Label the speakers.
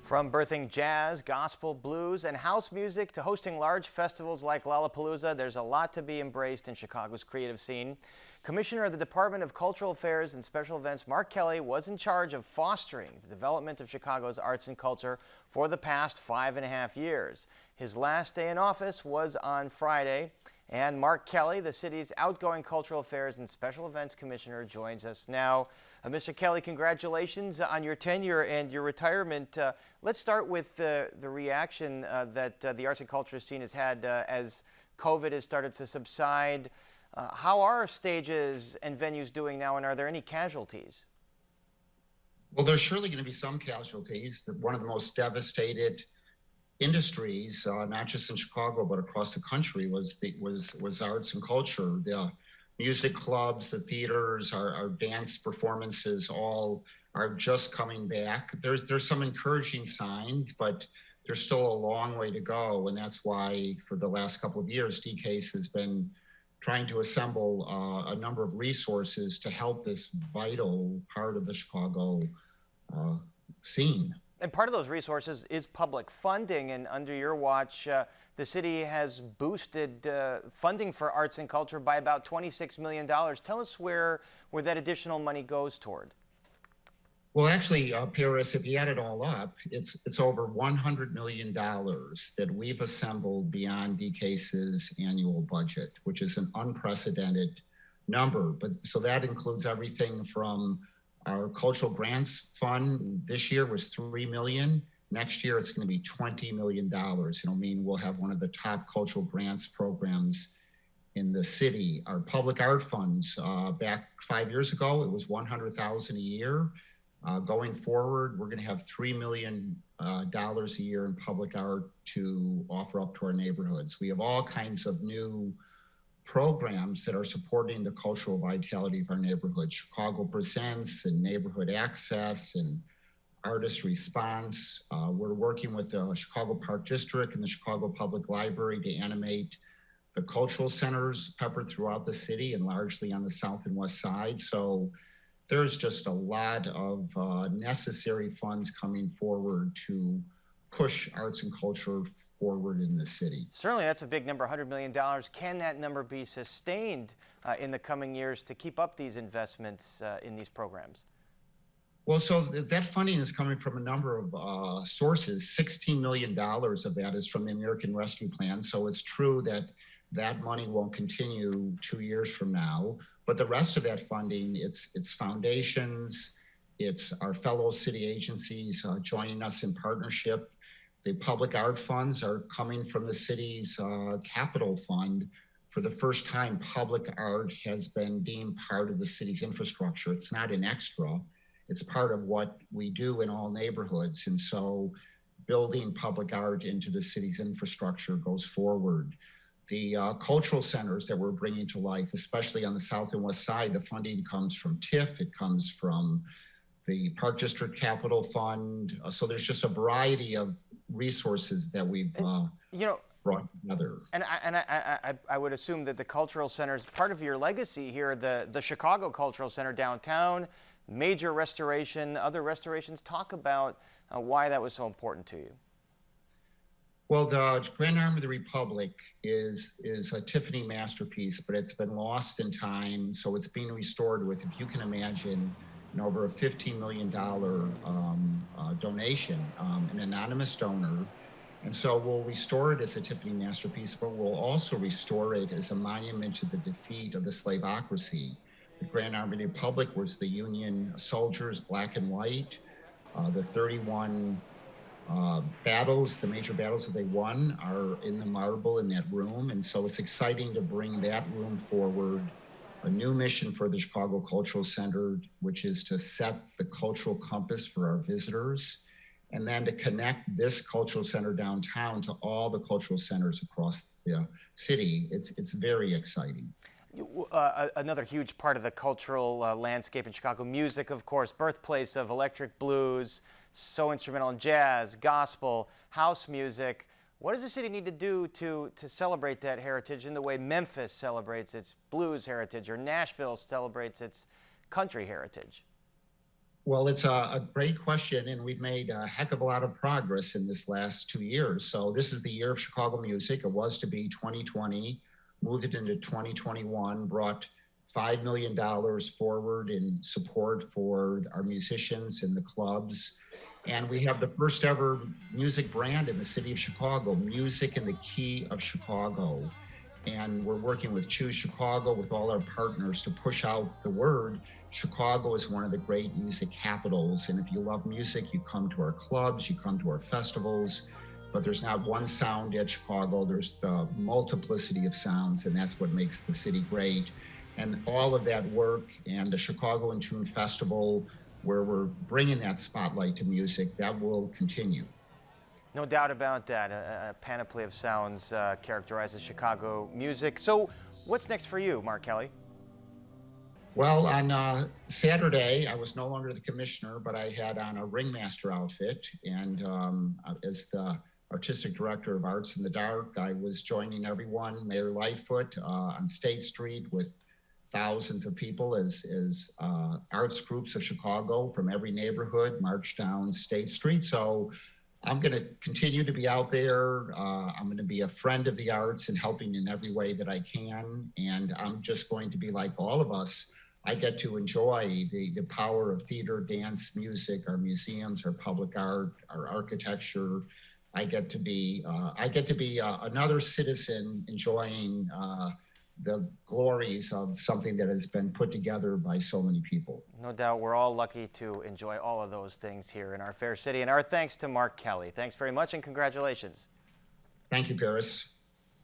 Speaker 1: From birthing jazz, gospel, blues, and house music to hosting large festivals like Lollapalooza, there's a lot to be embraced in Chicago's creative scene. Commissioner of the Department of Cultural Affairs and Special Events, Mark Kelly, was in charge of fostering the development of Chicago's arts and culture for the past 5.5 years. His last day in office was on Friday. And Mark Kelly, the city's outgoing Cultural Affairs and Special Events Commissioner, joins us now. Mr. Kelly, congratulations on your tenure and your retirement. Let's start with the reaction that the arts and culture scene has had as COVID has started to subside. How are stages and venues doing now, and are there any casualties?
Speaker 2: Well, there's surely going to be some casualties. One of the most devastated industries, not just in Chicago but across the country, was arts and culture. The music clubs, the theaters, our dance performances, all are just coming back. There's some encouraging signs, but there's still a long way to go, and that's why for the last couple of years, DCASE has been trying to assemble a number of resources to help this vital part of the Chicago scene.
Speaker 1: And part of those resources is public funding, and under your watch, the city has boosted funding for arts and culture by about $26 million. Tell us where that additional money goes toward.
Speaker 2: Well, actually, Paris, if you add it all up, it's over $100 million that we've assembled beyond DCASE's annual budget, which is an unprecedented number. But so that includes everything from our cultural grants fund this year was $3 million. Next year, it's going to be $20 million. It'll mean we'll have one of the top cultural grants programs in the city. Our public art funds, back 5 years ago, it was $100,000 a year. Going forward, we're going to have $3 million a year in public art to offer up to our neighborhoods. We have all kinds of new programs that are supporting the cultural vitality of our neighborhood. Chicago Presents and Neighborhood Access and Artist Response. We're working with the Chicago Park District and the Chicago Public Library to animate the cultural centers peppered throughout the city and largely on the south and west side. So there's just a lot of necessary funds coming forward to push arts and culture forward in the city.
Speaker 1: Certainly, that's a big number, $100 million. Can that number be sustained in the coming years to keep up these investments in these programs?
Speaker 2: Well, so that funding is coming from a number of sources. $16 million of that is from the American Rescue Plan. So it's true that that money won't continue 2 years from now. But the rest of that funding, it's foundations, it's our fellow city agencies joining us in partnership. The public art funds are coming from the city's capital fund. For the first time, public art has been deemed part of the city's infrastructure. It's not an extra, it's part of what we do in all neighborhoods. And so building public art into the city's infrastructure goes forward. The cultural centers that we're bringing to life, especially on the south and west side, the funding comes from TIF, it comes from the Park District Capital Fund. So there's just a variety of resources that we've brought together.
Speaker 1: And I would assume that the cultural centers, part of your legacy here, the Chicago Cultural Center downtown, major restoration, other restorations. Talk about why that was so important to you.
Speaker 2: Well, the Grand Army of the Republic is a Tiffany masterpiece, but it's been lost in time. So it's being restored with, if you can imagine, over a $15 million donation, an anonymous donor. And so we'll restore it as a Tiffany masterpiece, but we'll also restore it as a monument to the defeat of the slaveocracy. The Grand Army of the Republic was the Union soldiers, black and white. The 31 battles, the major battles that they won, are in the marble in that room. And so it's exciting to bring that room forward. A new mission for the Chicago Cultural Center, which is to set the cultural compass for our visitors, and then to connect this cultural center downtown to all the cultural centers across the city. It's very exciting.
Speaker 1: Another huge part of the cultural landscape in Chicago, music, of course, birthplace of electric blues, so instrumental in jazz, gospel, house music. What does the city need to do to celebrate that heritage in the way Memphis celebrates its blues heritage or Nashville celebrates its country heritage?
Speaker 2: Well, it's a great question, and we've made a heck of a lot of progress in this last 2 years. So this is the year of Chicago music. It was to be 2020, moved it into 2021, brought $5 million forward in support for our musicians and the clubs. And we have the first ever music brand in the city of Chicago, Music in the Key of Chicago. And we're working with Choose Chicago with all our partners to push out the word. Chicago is one of the great music capitals. And if you love music, you come to our clubs, you come to our festivals. But there's not one sound at Chicago, there's the multiplicity of sounds, and that's what makes the city great. And all of that work and the Chicago in Tune Festival, where we're bringing that spotlight to music, that will continue.
Speaker 1: No doubt about that. A panoply of sounds characterizes Chicago music. So what's next for you, Mark Kelly?
Speaker 2: Well, on Saturday, I was no longer the commissioner, but I had on a ringmaster outfit. And as the artistic director of Arts in the Dark, I was joining everyone, Mayor Lightfoot, on State Street with thousands of people as arts groups of Chicago from every neighborhood marched down State Street. So I'm going to continue to be out there. I'm going to be a friend of the arts and helping in every way that I can. And I'm just going to be like all of us. I get to enjoy the power of theater, dance, music, our museums, our public art, our architecture. I get to be another citizen enjoying the glories of something that has been put together by so many people.
Speaker 1: No doubt we're all lucky to enjoy all of those things here in our fair city. And our thanks to Mark Kelly. Thanks very much and congratulations.
Speaker 2: Thank you, Paris.